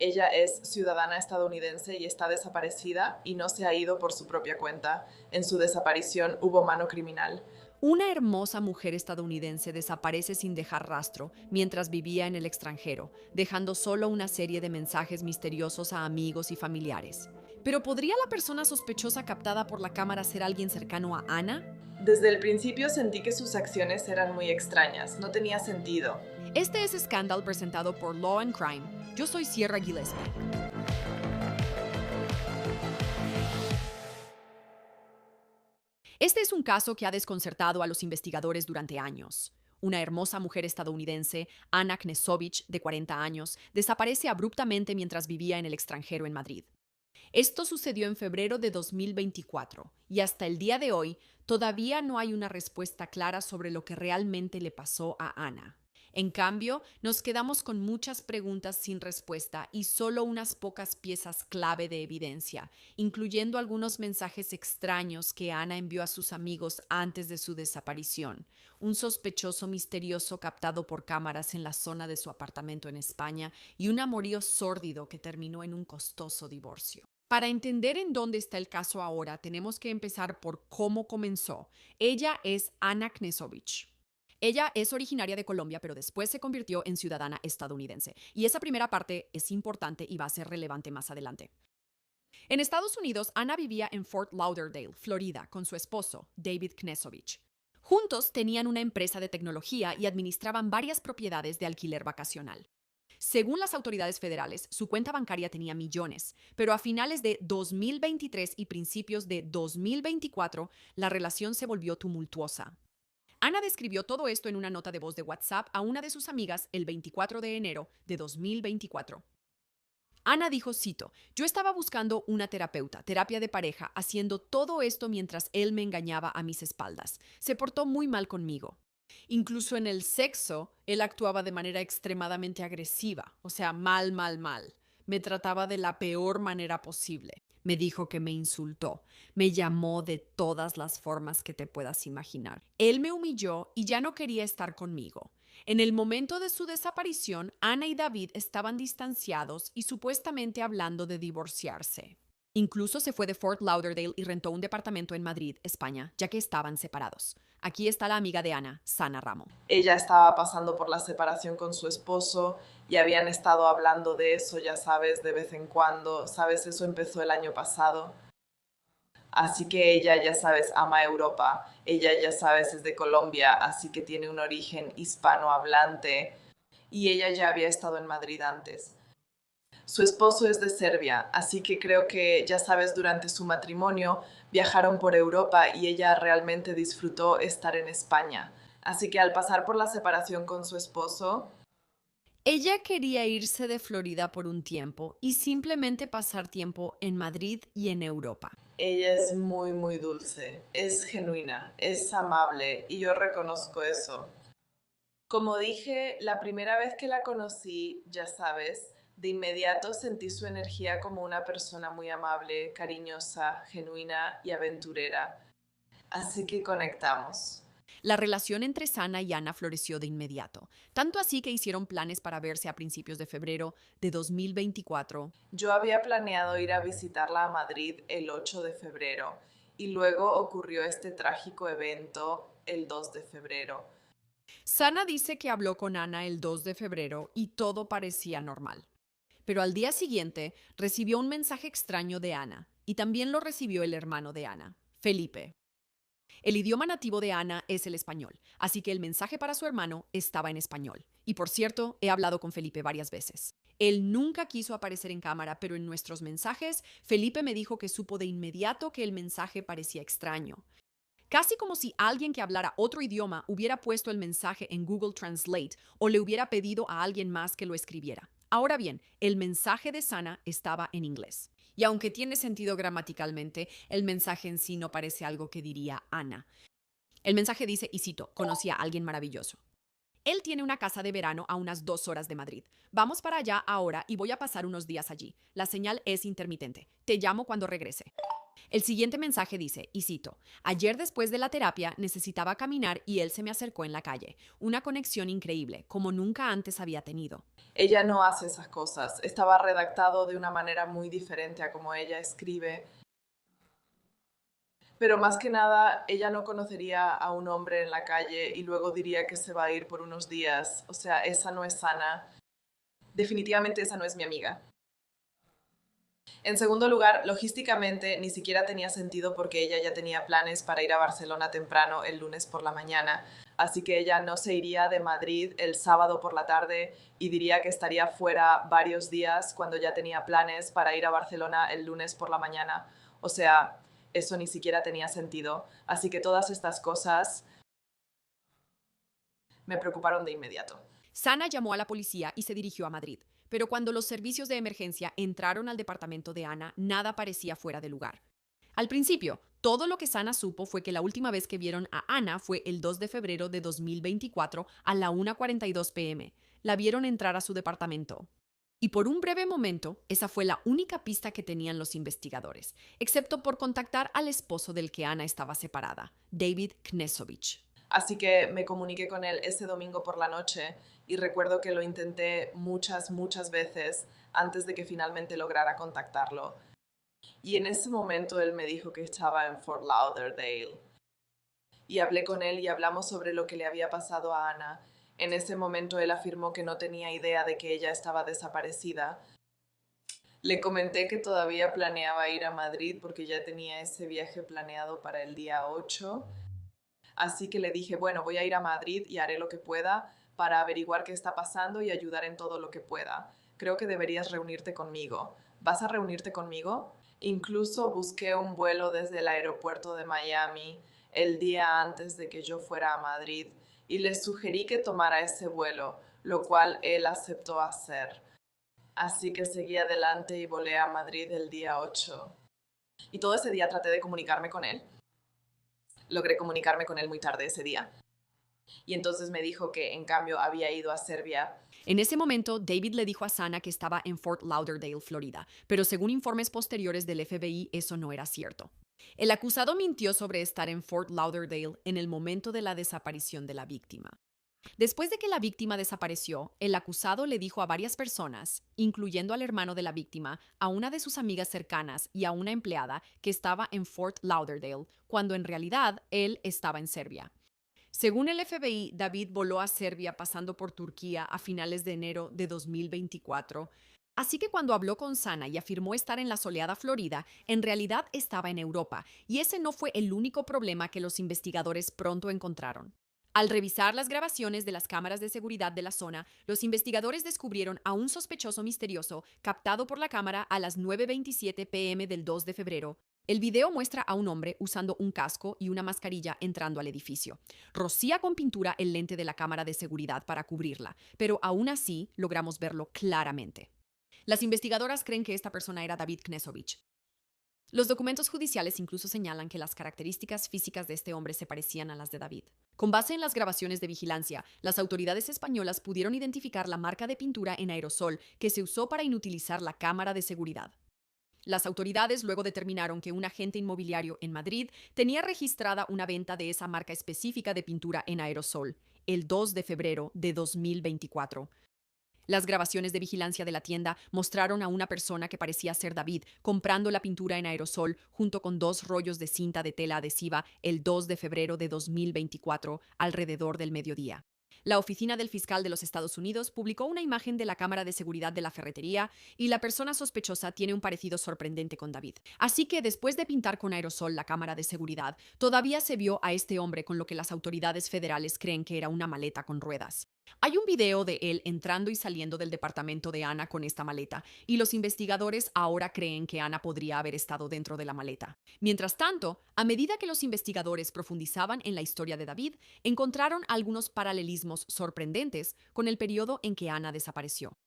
Ella es ciudadana estadounidense y está desaparecida y no se ha ido por su propia cuenta. En su desaparición hubo mano criminal. Una hermosa mujer estadounidense desaparece sin dejar rastro mientras vivía en el extranjero, dejando solo una serie de mensajes misteriosos a amigos y familiares. Pero ¿podría la persona sospechosa captada por la cámara ser alguien cercano a Ana? Desde el principio sentí que sus acciones eran muy extrañas, no tenía sentido. Este es Scandal presentado por Law and Crime. Yo soy Sierra Gillespie. Este es un caso que ha desconcertado a los investigadores durante años. Una hermosa mujer estadounidense, Anna Knesovich, de 40 años, desaparece abruptamente mientras vivía en el extranjero en Madrid. Esto sucedió en febrero de 2024 y hasta el día de hoy todavía no hay una respuesta clara sobre lo que realmente le pasó a Ana. En cambio, nos quedamos con muchas preguntas sin respuesta y solo unas pocas piezas clave de evidencia, incluyendo algunos mensajes extraños que Ana envió a sus amigos antes de su desaparición, un sospechoso misterioso captado por cámaras en la zona de su apartamento en España y un amorío sórdido que terminó en un costoso divorcio. Para entender en dónde está el caso ahora, tenemos que empezar por cómo comenzó. Ella es Ana Knesovich. Ella es originaria de Colombia, pero después se convirtió en ciudadana estadounidense. Y esa primera parte es importante y va a ser relevante más adelante. En Estados Unidos, Ana vivía en Fort Lauderdale, Florida, con su esposo, David Knesovich. Juntos tenían una empresa de tecnología y administraban varias propiedades de alquiler vacacional. Según las autoridades federales, su cuenta bancaria tenía millones, pero a finales de 2023 y principios de 2024, la relación se volvió tumultuosa. Ana describió todo esto en una nota de voz de WhatsApp a una de sus amigas el 24 de enero de 2024. Ana dijo, cito, yo estaba buscando una terapeuta, terapia de pareja, haciendo todo esto mientras él me engañaba a mis espaldas. Se portó muy mal conmigo. Incluso en el sexo, él actuaba de manera extremadamente agresiva, o sea, mal, mal, mal. Me trataba de la peor manera posible. Me dijo que me insultó. Me llamó de todas las formas que te puedas imaginar. Él me humilló y ya no quería estar conmigo. En el momento de su desaparición, Ana y David estaban distanciados y supuestamente hablando de divorciarse. Incluso se fue de Fort Lauderdale y rentó un departamento en Madrid, España, ya que estaban separados. Aquí está la amiga de Ana, Sana Ramo. Ella estaba pasando por la separación con su esposo y habían estado hablando de eso, ya sabes, de vez en cuando. Sabes, eso empezó el año pasado. Así que ella, ya sabes, ama Europa. Ella, ya sabes, es de Colombia, así que tiene un origen hispanohablante. Y ella ya había estado en Madrid antes. Su esposo es de Serbia, así que creo que, ya sabes, durante su matrimonio viajaron por Europa y ella realmente disfrutó estar en España. Así que al pasar por la separación con su esposo, Ella quería irse de Florida por un tiempo y simplemente pasar tiempo en Madrid y en Europa. ella es muy, muy dulce, es genuina, es amable y yo reconozco eso. Como dije, la primera vez que la conocí, ya sabes, de inmediato sentí su energía como una persona muy amable, cariñosa, genuina y aventurera. Así que conectamos. La relación entre Sana y Ana floreció de inmediato, tanto así que hicieron planes para verse a principios de febrero de 2024. Yo había planeado ir a visitarla a Madrid el 8 de febrero y luego ocurrió este trágico evento el 2 de febrero. Sana dice que habló con Ana el 2 de febrero y todo parecía normal. Pero al día siguiente recibió un mensaje extraño de Ana y también lo recibió el hermano de Ana, Felipe. El idioma nativo de Ana es el español, así que el mensaje para su hermano estaba en español. Y por cierto, he hablado con Felipe varias veces. Él nunca quiso aparecer en cámara, pero en nuestros mensajes, Felipe me dijo que supo de inmediato que el mensaje parecía extraño. Casi como si alguien que hablara otro idioma hubiera puesto el mensaje en Google Translate o le hubiera pedido a alguien más que lo escribiera. Ahora bien, el mensaje de Sana estaba en inglés. Y aunque tiene sentido gramaticalmente, el mensaje en sí no parece algo que diría Ana. El mensaje dice, y cito, conocí a alguien maravilloso. Él tiene una casa de verano a unas 2 horas de Madrid. Vamos para allá ahora y voy a pasar unos días allí. La señal es intermitente. Te llamo cuando regrese. El siguiente mensaje dice, y cito, ayer después de la terapia necesitaba caminar y él se me acercó en la calle. Una conexión increíble, como nunca antes había tenido. Ella no hace esas cosas. Estaba redactado de una manera muy diferente a como ella escribe. Pero más que nada, ella no conocería a un hombre en la calle y luego diría que se va a ir por unos días. O sea, esa no es sana. Definitivamente esa no es mi amiga. En segundo lugar, logísticamente ni siquiera tenía sentido porque ella ya tenía planes para ir a Barcelona temprano el lunes por la mañana, así que ella no se iría de Madrid el sábado por la tarde y diría que estaría fuera varios días cuando ya tenía planes para ir a Barcelona el lunes por la mañana. O sea, eso ni siquiera tenía sentido. Así que todas estas cosas me preocuparon de inmediato. Sana llamó a la policía y se dirigió a Madrid, pero cuando los servicios de emergencia entraron al departamento de Ana, nada parecía fuera de lugar. Al principio, todo lo que Sana supo fue que la última vez que vieron a Ana fue el 2 de febrero de 2024 a la 1:42 p.m. La vieron entrar a su departamento. Y por un breve momento, esa fue la única pista que tenían los investigadores, excepto por contactar al esposo del que Ana estaba separada, David Knesovich. Así que me comuniqué con él ese domingo por la noche y recuerdo que lo intenté muchas veces antes de que finalmente lograra contactarlo. Y en ese momento él me dijo que estaba en Fort Lauderdale. Y hablé con él y hablamos sobre lo que le había pasado a Ana. En ese momento él afirmó que no tenía idea de que ella estaba desaparecida. Le comenté que todavía planeaba ir a Madrid porque ya tenía ese viaje planeado para el día 8. Así que le dije, bueno, voy a ir a Madrid y haré lo que pueda para averiguar qué está pasando y ayudar en todo lo que pueda. Creo que deberías reunirte conmigo. ¿Vas a reunirte conmigo? Incluso busqué un vuelo desde el aeropuerto de Miami el día antes de que yo fuera a Madrid y le sugerí que tomara ese vuelo, lo cual él aceptó hacer. Así que seguí adelante y volé a Madrid el día 8. Y todo ese día traté de comunicarme con él. Logré comunicarme con él muy tarde ese día. Y entonces me dijo que en cambio había ido a Serbia. En ese momento, David le dijo a Sana que estaba en Fort Lauderdale, Florida, pero según informes posteriores del FBI, eso no era cierto. El acusado mintió sobre estar en Fort Lauderdale en el momento de la desaparición de la víctima. Después de que la víctima desapareció, el acusado le dijo a varias personas, incluyendo al hermano de la víctima, a una de sus amigas cercanas y a una empleada que estaba en Fort Lauderdale, cuando en realidad él estaba en Serbia. Según el FBI, David voló a Serbia pasando por Turquía a finales de enero de 2024. Así que cuando habló con Sana y afirmó estar en la soleada Florida, en realidad estaba en Europa, y ese no fue el único problema que los investigadores pronto encontraron. Al revisar las grabaciones de las cámaras de seguridad de la zona, los investigadores descubrieron a un sospechoso misterioso captado por la cámara a las 9:27 p.m. del 2 de febrero. El video muestra a un hombre usando un casco y una mascarilla entrando al edificio. Rocía con pintura el lente de la cámara de seguridad para cubrirla, pero aún así logramos verlo claramente. Las investigadoras creen que esta persona era David Knesovich. Los documentos judiciales incluso señalan que las características físicas de este hombre se parecían a las de David. Con base en las grabaciones de vigilancia, las autoridades españolas pudieron identificar la marca de pintura en aerosol que se usó para inutilizar la cámara de seguridad. Las autoridades luego determinaron que un agente inmobiliario en Madrid tenía registrada una venta de esa marca específica de pintura en aerosol, el 2 de febrero de 2024. Las grabaciones de vigilancia de la tienda mostraron a una persona que parecía ser David comprando la pintura en aerosol junto con 2 rollos de cinta de tela adhesiva el 2 de febrero de 2024 alrededor del mediodía. La oficina del fiscal de los Estados Unidos publicó una imagen de la cámara de seguridad de la ferretería y la persona sospechosa tiene un parecido sorprendente con David. Así que después de pintar con aerosol la cámara de seguridad, todavía se vio a este hombre con lo que las autoridades federales creen que era una maleta con ruedas. Hay un video de él entrando y saliendo del departamento de Ana con esta maleta, y los investigadores ahora creen que Ana podría haber estado dentro de la maleta. Mientras tanto, a medida que los investigadores profundizaban en la historia de David, encontraron algunos paralelismos sorprendentes con el periodo en que Ana desapareció.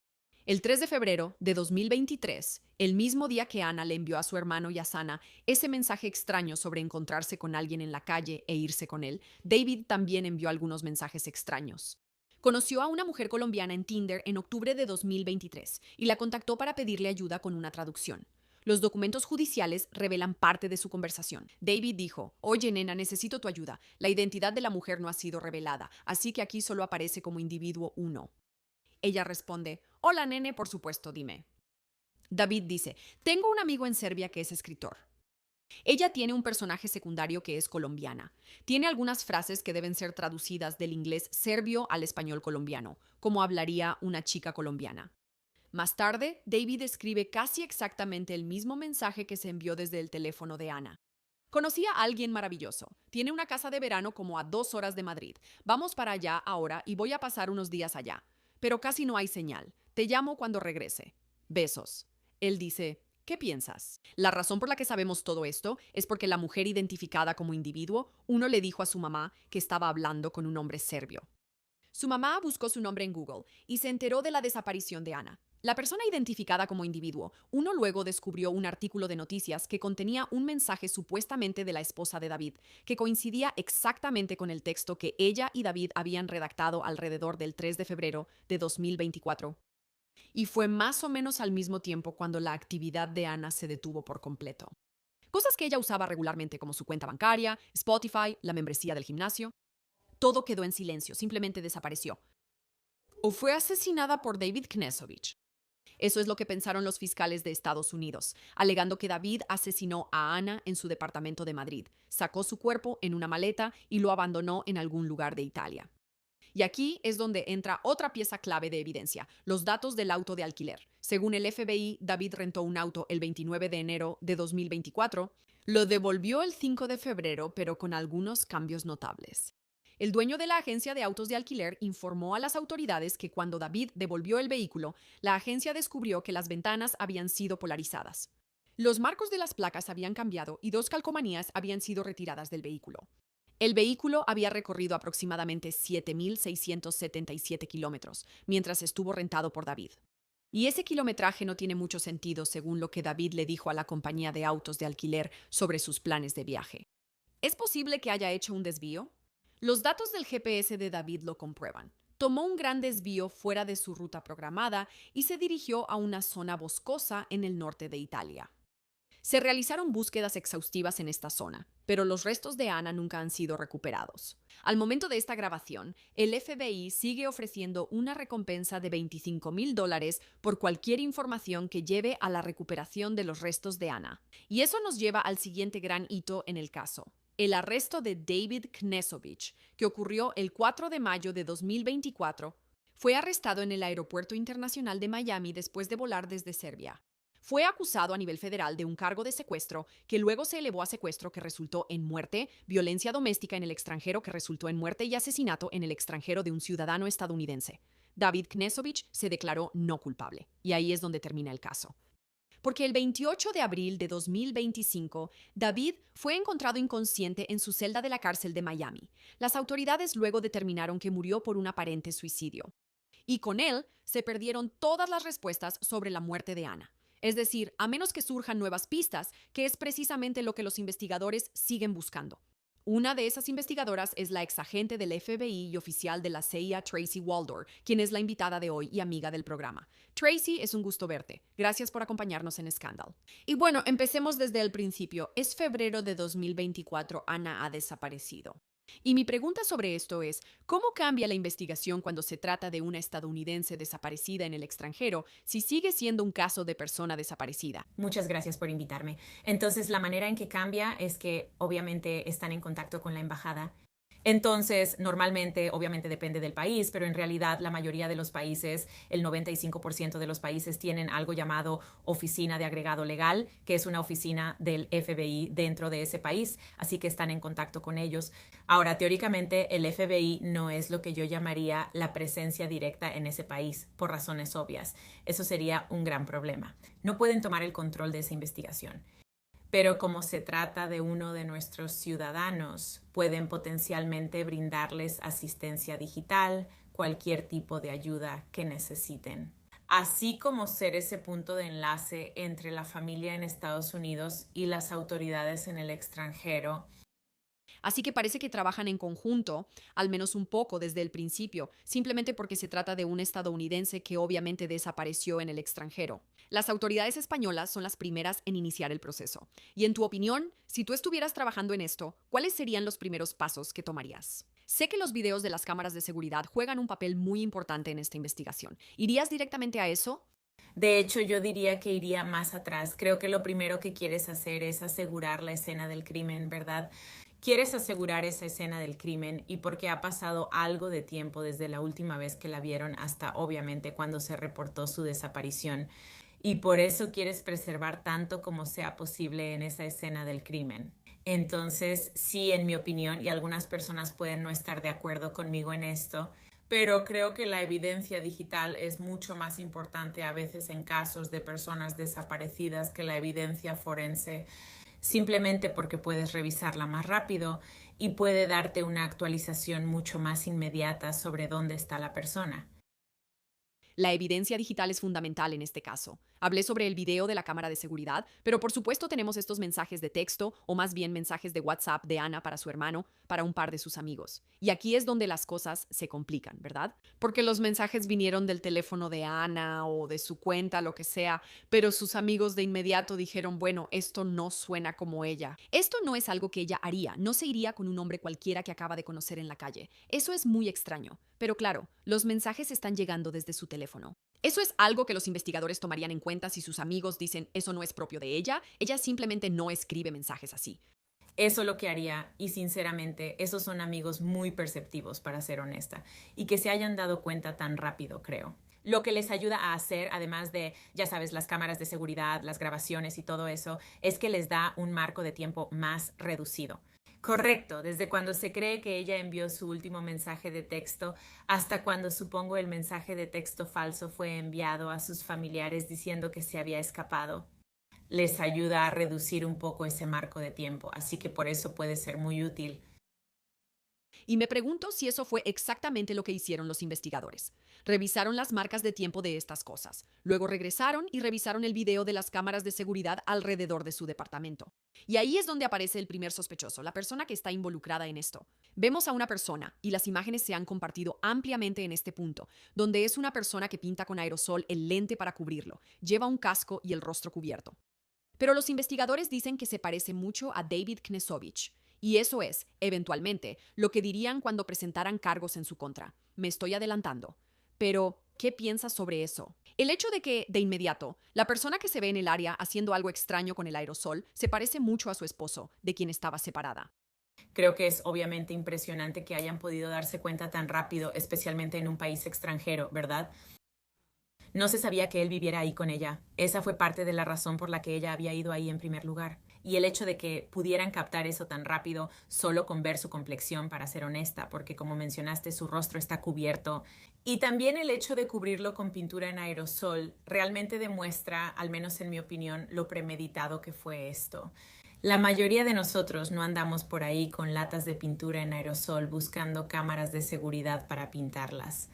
El 3 de febrero de 2023, el mismo día que Ana le envió a su hermano y a Sana ese mensaje extraño sobre encontrarse con alguien en la calle e irse con él, David también envió algunos mensajes extraños. Conoció a una mujer colombiana en Tinder en octubre de 2023 y la contactó para pedirle ayuda con una traducción. Los documentos judiciales revelan parte de su conversación. David dijo: «Oye, nena, necesito tu ayuda. La identidad de la mujer no ha sido revelada, así que aquí solo aparece como individuo 1». Ella responde: «Hola, nene, por supuesto, dime». David dice: «Tengo un amigo en Serbia que es escritor». Ella tiene un personaje secundario que es colombiana. Tiene algunas frases que deben ser traducidas del inglés serbio al español colombiano, como hablaría una chica colombiana. Más tarde, David escribe casi exactamente el mismo mensaje que se envió desde el teléfono de Ana. «Conocí a alguien maravilloso. Tiene una casa de verano como a 2 horas de Madrid. Vamos para allá ahora y voy a pasar unos días allá. Pero casi no hay señal. Te llamo cuando regrese. Besos». Él dice: «¿Qué piensas?». La razón por la que sabemos todo esto es porque la mujer identificada como individuo, uno le dijo a su mamá que estaba hablando con un hombre serbio. Su mamá buscó su nombre en Google y se enteró de la desaparición de Ana. La persona identificada como individuo, uno luego descubrió un artículo de noticias que contenía un mensaje supuestamente de la esposa de David, que coincidía exactamente con el texto que ella y David habían redactado alrededor del 3 de febrero de 2024. Y fue más o menos al mismo tiempo cuando la actividad de Ana se detuvo por completo. Cosas que ella usaba regularmente como su cuenta bancaria, Spotify, la membresía del gimnasio. Todo quedó en silencio, simplemente desapareció. ¿O fue asesinada por David Knesovich? Eso es lo que pensaron los fiscales de Estados Unidos, alegando que David asesinó a Ana en su departamento de Madrid, sacó su cuerpo en una maleta y lo abandonó en algún lugar de Italia. Y aquí es donde entra otra pieza clave de evidencia: los datos del auto de alquiler. Según el FBI, David rentó un auto el 29 de enero de 2024, lo devolvió el 5 de febrero, pero con algunos cambios notables. El dueño de la agencia de autos de alquiler informó a las autoridades que cuando David devolvió el vehículo, la agencia descubrió que las ventanas habían sido polarizadas. Los marcos de las placas habían cambiado y 2 calcomanías habían sido retiradas del vehículo. El vehículo había recorrido aproximadamente 7.677 kilómetros, mientras estuvo rentado por David. Y ese kilometraje no tiene mucho sentido según lo que David le dijo a la compañía de autos de alquiler sobre sus planes de viaje. ¿Es posible que haya hecho un desvío? Los datos del GPS de David lo comprueban. Tomó un gran desvío fuera de su ruta programada y se dirigió a una zona boscosa en el norte de Italia. Se realizaron búsquedas exhaustivas en esta zona, pero los restos de Ana nunca han sido recuperados. Al momento de esta grabación, el FBI sigue ofreciendo una recompensa de $25,000 por cualquier información que lleve a la recuperación de los restos de Ana. Y eso nos lleva al siguiente gran hito en el caso: el arresto de David Knesovich, que ocurrió el 4 de mayo de 2024. Fue arrestado en el Aeropuerto Internacional de Miami después de volar desde Serbia. Fue acusado a nivel federal de un cargo de secuestro que luego se elevó a secuestro, que resultó en muerte, violencia doméstica en el extranjero que resultó en muerte y asesinato en el extranjero de un ciudadano estadounidense. David Knesovich se declaró no culpable, y ahí es donde termina el caso. Porque el 28 de abril de 2025, David fue encontrado inconsciente en su celda de la cárcel de Miami. Las autoridades luego determinaron que murió por un aparente suicidio. Y con él se perdieron todas las respuestas sobre la muerte de Ana. Es decir, a menos que surjan nuevas pistas, que es precisamente lo que los investigadores siguen buscando. Una de esas investigadoras es la exagente del FBI y oficial de la CIA, Tracy Waldor, quien es la invitada de hoy y amiga del programa. Tracy, es un gusto verte. Gracias por acompañarnos en Scandal. Y bueno, empecemos desde el principio. Es febrero de 2024, Ana ha desaparecido. Y mi pregunta sobre esto es: ¿cómo cambia la investigación cuando se trata de una estadounidense desaparecida en el extranjero si sigue siendo un caso de persona desaparecida? Muchas gracias por invitarme. Entonces, la manera en que cambia es que obviamente están en contacto con la embajada. Entonces, normalmente, obviamente depende del país, pero en realidad la mayoría de los países, el 95% de los países, tienen algo llamado Oficina de Agregado Legal, que es una oficina del FBI dentro de ese país, así que están en contacto con ellos. Ahora, teóricamente, el FBI no es lo que yo llamaría la presencia directa en ese país, por razones obvias. Eso sería un gran problema. No pueden tomar el control de esa investigación. Pero como se trata de uno de nuestros ciudadanos, pueden potencialmente brindarles asistencia digital, cualquier tipo de ayuda que necesiten. Así como ser ese punto de enlace entre la familia en Estados Unidos y las autoridades en el extranjero. Así que parece que trabajan en conjunto, al menos un poco desde el principio, simplemente porque se trata de un estadounidense que obviamente desapareció en el extranjero. Las autoridades españolas son las primeras en iniciar el proceso. Y en tu opinión, si tú estuvieras trabajando en esto, ¿cuáles serían los primeros pasos que tomarías? Sé que los videos de las cámaras de seguridad juegan un papel muy importante en esta investigación. ¿Irías directamente a eso? De hecho, yo diría que iría más atrás. Creo que lo primero que quieres hacer es asegurar la escena del crimen, ¿verdad? Quieres asegurar esa escena del crimen y porque ha pasado algo de tiempo desde la última vez que la vieron hasta obviamente cuando se reportó su desaparición. Y por eso quieres preservar tanto como sea posible en esa escena del crimen. Entonces, sí, en mi opinión, y algunas personas pueden no estar de acuerdo conmigo en esto, pero creo que la evidencia digital es mucho más importante a veces en casos de personas desaparecidas que la evidencia forense, simplemente porque puedes revisarla más rápido y puede darte una actualización mucho más inmediata sobre dónde está la persona. La evidencia digital es fundamental en este caso. Hablé sobre el video de la cámara de seguridad, pero por supuesto tenemos estos mensajes de texto o más bien mensajes de WhatsApp de Ana para su hermano, para un par de sus amigos. Y aquí es donde las cosas se complican, ¿verdad? Porque los mensajes vinieron del teléfono de Ana o de su cuenta, lo que sea, pero sus amigos de inmediato dijeron, bueno, esto no suena como ella. Esto no es algo que ella haría, no se iría con un hombre cualquiera que acaba de conocer en la calle. Eso es muy extraño. Pero claro, los mensajes están llegando desde su teléfono. Eso es algo que los investigadores tomarían en cuenta si sus amigos dicen eso no es propio de ella. Ella simplemente no escribe mensajes así. Eso es lo que haría y sinceramente esos son amigos muy perceptivos para ser honesta y que se hayan dado cuenta tan rápido, creo. Lo que les ayuda a hacer, además de, ya sabes, las cámaras de seguridad, las grabaciones y todo eso, es que les da un marco de tiempo más reducido. Correcto, desde cuando se cree que ella envió su último mensaje de texto hasta cuando supongo el mensaje de texto falso fue enviado a sus familiares diciendo que se había escapado. Les ayuda a reducir un poco ese marco de tiempo, así que por eso puede ser muy útil. Y me pregunto si eso fue exactamente lo que hicieron los investigadores. Revisaron las marcas de tiempo de estas cosas. Luego regresaron y revisaron el video de las cámaras de seguridad alrededor de su departamento. Y ahí es donde aparece el primer sospechoso, la persona que está involucrada en esto. Vemos a una persona, y las imágenes se han compartido ampliamente en este punto, donde es una persona que pinta con aerosol el lente para cubrirlo, lleva un casco y el rostro cubierto. Pero los investigadores dicen que se parece mucho a David Knesovich. Y eso es, eventualmente, lo que dirían cuando presentaran cargos en su contra. Me estoy adelantando. Pero, ¿qué piensas sobre eso? El hecho de que, de inmediato, la persona que se ve en el área haciendo algo extraño con el aerosol se parece mucho a su esposo, de quien estaba separada. Creo que es obviamente impresionante que hayan podido darse cuenta tan rápido, especialmente en un país extranjero, ¿verdad? No se sabía que él viviera ahí con ella. Esa fue parte de la razón por la que ella había ido ahí en primer lugar. Y el hecho de que pudieran captar eso tan rápido solo con ver su complexión, para ser honesta, porque como mencionaste, su rostro está cubierto. Y también el hecho de cubrirlo con pintura en aerosol realmente demuestra, al menos en mi opinión, lo premeditado que fue esto. La mayoría de nosotros no andamos por ahí con latas de pintura en aerosol buscando cámaras de seguridad para pintarlas.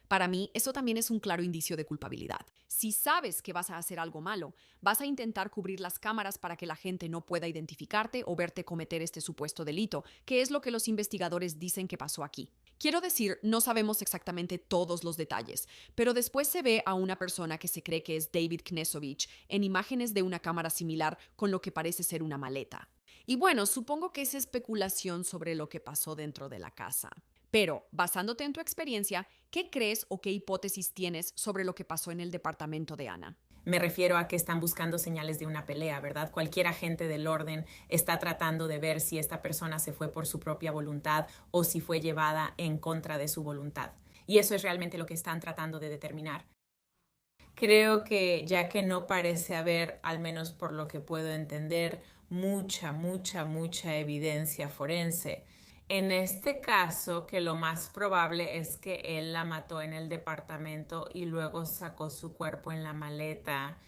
Para mí, eso también es un claro indicio de culpabilidad. Si sabes que vas a hacer algo malo, vas a intentar cubrir las cámaras para que la gente no pueda identificarte o verte cometer este supuesto delito, que es lo que los investigadores dicen que pasó aquí. Quiero decir, no sabemos exactamente todos los detalles, pero después se ve a una persona que se cree que es David Knesovich en imágenes de una cámara similar con lo que parece ser una maleta. Y bueno, supongo que es especulación sobre lo que pasó dentro de la casa. Pero, basándote en tu experiencia, ¿qué crees o qué hipótesis tienes sobre lo que pasó en el departamento de Ana? Me refiero a que están buscando señales de una pelea, ¿verdad? Cualquier agente del orden está tratando de ver si esta persona se fue por su propia voluntad o si fue llevada en contra de su voluntad. Y eso es realmente lo que están tratando de determinar. Creo que ya que no parece haber, al menos por lo que puedo entender, mucha evidencia forense. En este caso, que lo más probable es que él la mató en el departamento y luego sacó su cuerpo en la maleta.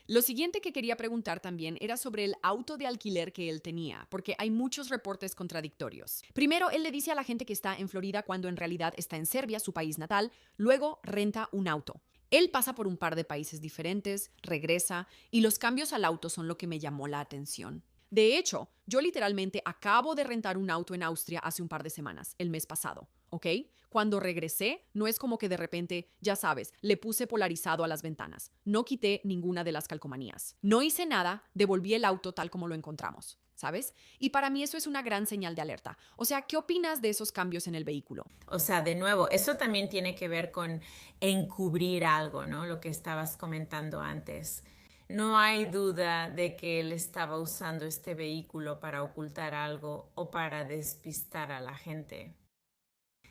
Lo siguiente que quería preguntar también era sobre el auto de alquiler que él tenía, porque hay muchos reportes contradictorios. Primero, él le dice a la gente que está en Florida cuando en realidad está en Serbia, su país natal, luego renta un auto. Él pasa por un par de países diferentes, regresa, y los cambios al auto son lo que me llamó la atención. De hecho, yo literalmente acabo de rentar un auto en Austria hace un par de semanas, el mes pasado. ¿ok? Cuando regresé, no es como que de repente, ya sabes, le puse polarizado a las ventanas. No quité ninguna de las calcomanías. No hice nada, devolví el auto tal como lo encontramos, ¿sabes? Y para mí eso es una gran señal de alerta. O sea, ¿qué opinas de esos cambios en el vehículo? O sea, de nuevo, eso también tiene que ver con encubrir algo, ¿no? Lo que estabas comentando antes. No hay duda de que él estaba usando este vehículo para ocultar algo o para despistar a la gente.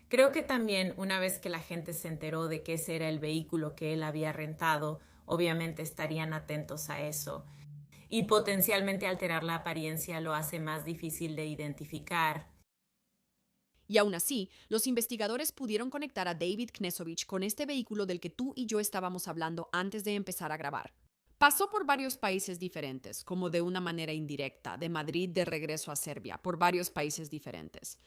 Creo que también una vez que la gente se enteró de que ese era el vehículo que él había rentado, obviamente estarían atentos a eso. Y potencialmente alterar la apariencia lo hace más difícil de identificar. Y aún así, los investigadores pudieron conectar a David Knesovich con este vehículo del que tú y yo estábamos hablando antes de empezar a grabar. Pasó por varios países diferentes, como de una manera indirecta, de Madrid de regreso a Serbia, por varios países diferentes.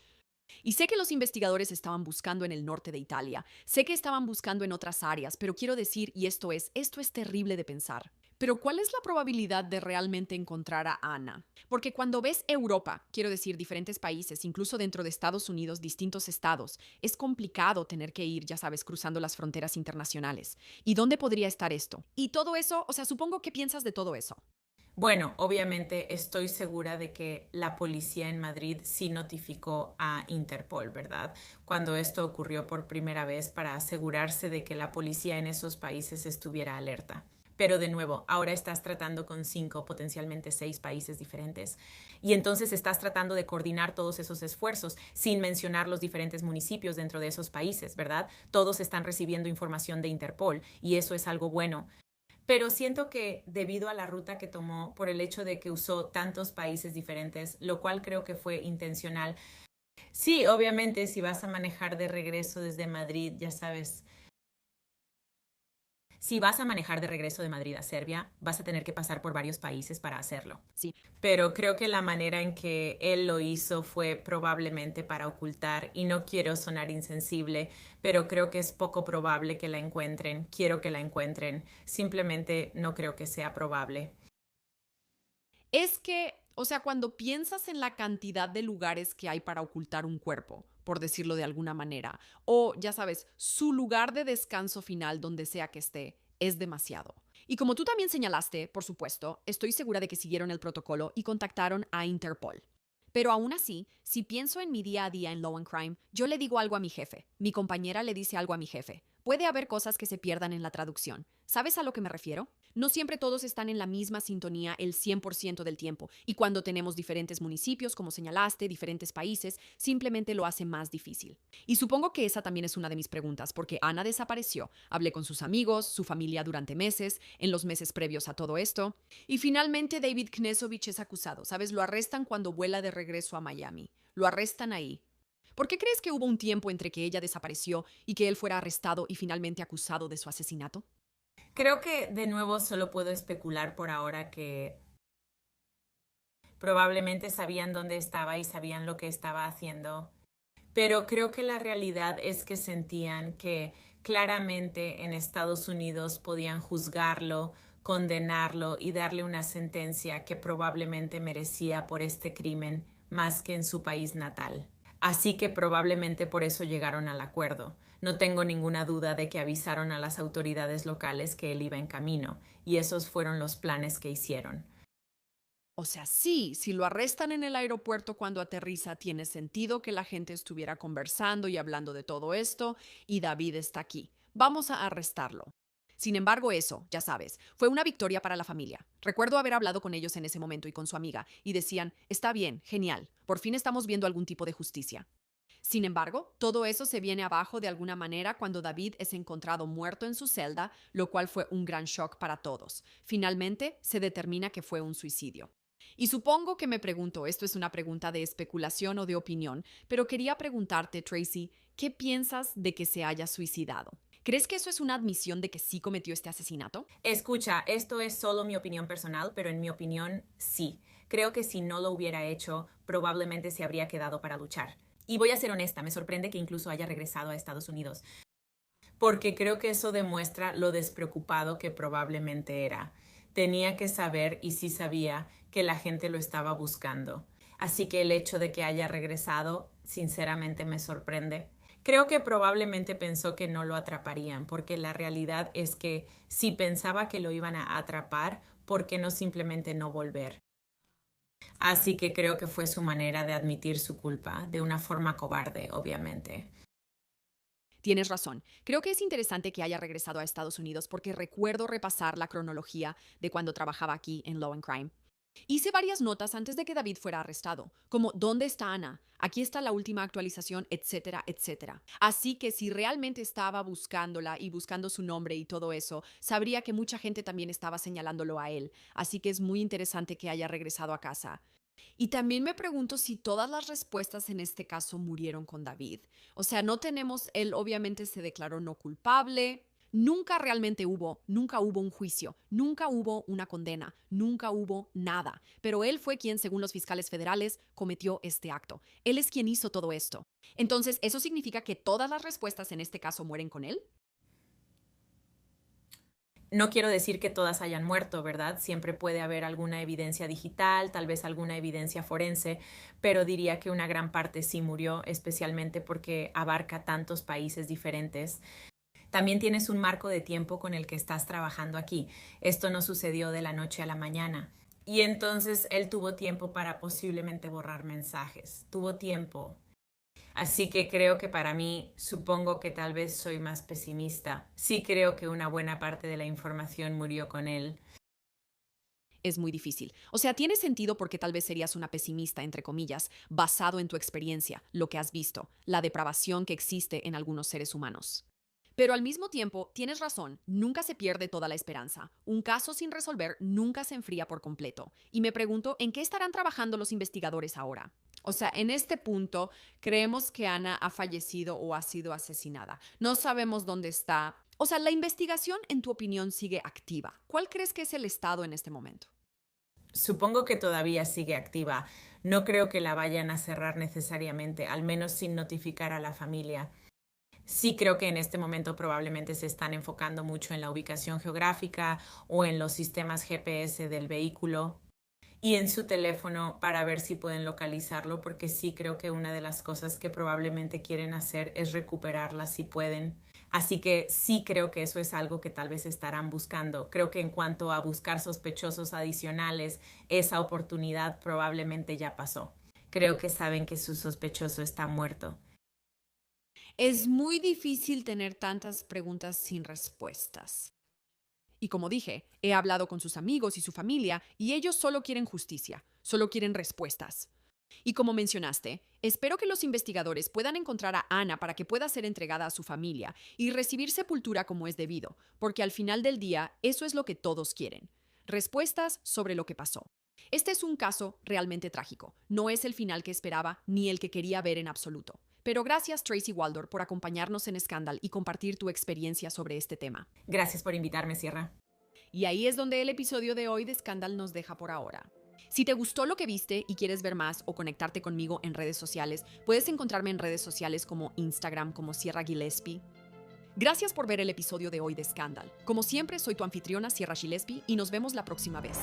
Y sé que los investigadores estaban buscando en el norte de Italia, sé que estaban buscando en otras áreas, pero quiero decir, y esto es terrible de pensar. Pero ¿cuál es la probabilidad de realmente encontrar a Ana? Porque cuando ves Europa, quiero decir diferentes países, incluso dentro de Estados Unidos, distintos estados, es complicado tener que ir, ya sabes, cruzando las fronteras internacionales. ¿Y dónde podría estar esto? Y todo eso, o sea, supongo que piensas de todo eso. Bueno, obviamente estoy segura de que la policía en Madrid sí notificó a Interpol, ¿verdad? Cuando esto ocurrió por primera vez para asegurarse de que la policía en esos países estuviera alerta. Pero de nuevo, ahora estás tratando con 5, potencialmente 6 países diferentes. Y entonces estás tratando de coordinar todos esos esfuerzos sin mencionar los diferentes municipios dentro de esos países, ¿verdad? Todos están recibiendo información de Interpol y eso es algo bueno. Pero siento que debido a la ruta que tomó, por el hecho de que usó tantos países diferentes, lo cual creo que fue intencional. Sí, obviamente, si vas a manejar de regreso desde Madrid, ya sabes, si vas a manejar de regreso de Madrid a Serbia, vas a tener que pasar por varios países para hacerlo. Sí. Pero creo que la manera en que él lo hizo fue probablemente para ocultar, y no quiero sonar insensible, pero creo que es poco probable que la encuentren. Quiero que la encuentren. Simplemente no creo que sea probable. Es que, o sea, cuando piensas en la cantidad de lugares que hay para ocultar un cuerpo, por decirlo de alguna manera, o ya sabes, su lugar de descanso final donde sea que esté, es demasiado. Y como tú también señalaste, por supuesto, estoy segura de que siguieron el protocolo y contactaron a Interpol. Pero aún así, si pienso en mi día a día en Law and Crime, yo le digo algo a mi jefe, mi compañera le dice algo a mi jefe. Puede haber cosas que se pierdan en la traducción. ¿Sabes a lo que me refiero? No siempre todos están en la misma sintonía el 100% del tiempo, y cuando tenemos diferentes municipios, como señalaste, diferentes países, simplemente lo hace más difícil. Y supongo que esa también es una de mis preguntas, porque Ana desapareció. Hablé con sus amigos, su familia durante meses, en los meses previos a todo esto. Y finalmente David Knesovich es acusado, ¿sabes? Lo arrestan cuando vuela de regreso a Miami. Lo arrestan ahí. ¿Por qué crees que hubo un tiempo entre que ella desapareció y que él fuera arrestado y finalmente acusado de su asesinato? Creo que de nuevo solo puedo especular por ahora que probablemente sabían dónde estaba y sabían lo que estaba haciendo. Pero creo que la realidad es que sentían que claramente en Estados Unidos podían juzgarlo, condenarlo y darle una sentencia que probablemente merecía por este crimen más que en su país natal. Así que probablemente por eso llegaron al acuerdo. No tengo ninguna duda de que avisaron a las autoridades locales que él iba en camino, y esos fueron los planes que hicieron. O sea, sí, si lo arrestan en el aeropuerto cuando aterriza, tiene sentido que la gente estuviera conversando y hablando de todo esto, y David está aquí. Vamos a arrestarlo. Sin embargo, eso, ya sabes, fue una victoria para la familia. Recuerdo haber hablado con ellos en ese momento y con su amiga, y decían, está bien, genial, por fin estamos viendo algún tipo de justicia. Sin embargo, todo eso se viene abajo de alguna manera cuando David es encontrado muerto en su celda, lo cual fue un gran shock para todos. Finalmente, se determina que fue un suicidio. Y supongo que me pregunto, esto es una pregunta de especulación o de opinión, pero quería preguntarte, Tracy, ¿qué piensas de que se haya suicidado? ¿Crees que eso es una admisión de que sí cometió este asesinato? Escucha, esto es solo mi opinión personal, pero en mi opinión, sí. Creo que si no lo hubiera hecho, probablemente se habría quedado para luchar. Y voy a ser honesta, me sorprende que incluso haya regresado a Estados Unidos, porque creo que eso demuestra lo despreocupado que probablemente era. Tenía que saber, y sí sabía, que la gente lo estaba buscando. Así que el hecho de que haya regresado, sinceramente me sorprende. Creo que probablemente pensó que no lo atraparían, porque la realidad es que si pensaba que lo iban a atrapar, ¿por qué no simplemente no volver? Así que creo que fue su manera de admitir su culpa, de una forma cobarde, obviamente. Tienes razón. Creo que es interesante que haya regresado a Estados Unidos porque recuerdo repasar la cronología de cuando trabajaba aquí en Law and Crime. Hice varias notas antes de que David fuera arrestado, como ¿dónde está Ana? Aquí está la última actualización, etcétera, etcétera. Así que si realmente estaba buscándola y buscando su nombre y todo eso, sabría que mucha gente también estaba señalándolo a él. Así que es muy interesante que haya regresado a casa. Y también me pregunto si todas las respuestas en este caso murieron con David. O sea, no tenemos, él obviamente se declaró no culpable. Nunca hubo un juicio, nunca hubo una condena, nunca hubo nada. Pero él fue quien, según los fiscales federales, cometió este acto. Él es quien hizo todo esto. Entonces, ¿eso significa que todas las respuestas en este caso mueren con él? No quiero decir que todas hayan muerto, ¿verdad? Siempre puede haber alguna evidencia digital, tal vez alguna evidencia forense, pero diría que una gran parte sí murió, especialmente porque abarca tantos países diferentes. También tienes un marco de tiempo con el que estás trabajando aquí. Esto no sucedió de la noche a la mañana. Y entonces él tuvo tiempo para posiblemente borrar mensajes. Tuvo tiempo. Así que creo que para mí, supongo que tal vez soy más pesimista. Sí creo que una buena parte de la información murió con él. Es muy difícil. O sea, tiene sentido porque tal vez serías una pesimista, entre comillas, basado en tu experiencia, lo que has visto, la depravación que existe en algunos seres humanos. Pero al mismo tiempo, tienes razón, nunca se pierde toda la esperanza. Un caso sin resolver nunca se enfría por completo. Y me pregunto, ¿en qué estarán trabajando los investigadores ahora? O sea, en este punto, creemos que Ana ha fallecido o ha sido asesinada. No sabemos dónde está. O sea, la investigación, en tu opinión, sigue activa. ¿Cuál crees que es el estado en este momento? Supongo que todavía sigue activa. No creo que la vayan a cerrar necesariamente, al menos sin notificar a la familia. Sí creo que en este momento probablemente se están enfocando mucho en la ubicación geográfica o en los sistemas GPS del vehículo y en su teléfono para ver si pueden localizarlo, porque sí creo que una de las cosas que probablemente quieren hacer es recuperarla si pueden. Así que sí creo que eso es algo que tal vez estarán buscando. Creo que en cuanto a buscar sospechosos adicionales, esa oportunidad probablemente ya pasó. Creo que saben que su sospechoso está muerto. Es muy difícil tener tantas preguntas sin respuestas. Y como dije, he hablado con sus amigos y su familia y ellos solo quieren justicia, solo quieren respuestas. Y como mencionaste, espero que los investigadores puedan encontrar a Ana para que pueda ser entregada a su familia y recibir sepultura como es debido, porque al final del día eso es lo que todos quieren. Respuestas sobre lo que pasó. Este es un caso realmente trágico. No es el final que esperaba ni el que quería ver en absoluto. Pero gracias, Tracy Waldor, por acompañarnos en Scandal y compartir tu experiencia sobre este tema. Gracias por invitarme, Sierra. Y ahí es donde el episodio de hoy de Scandal nos deja por ahora. Si te gustó lo que viste y quieres ver más o conectarte conmigo en redes sociales, puedes encontrarme en redes sociales como Instagram como Sierra Gillespie. Gracias por ver el episodio de hoy de Scandal. Como siempre, soy tu anfitriona Sierra Gillespie y nos vemos la próxima vez.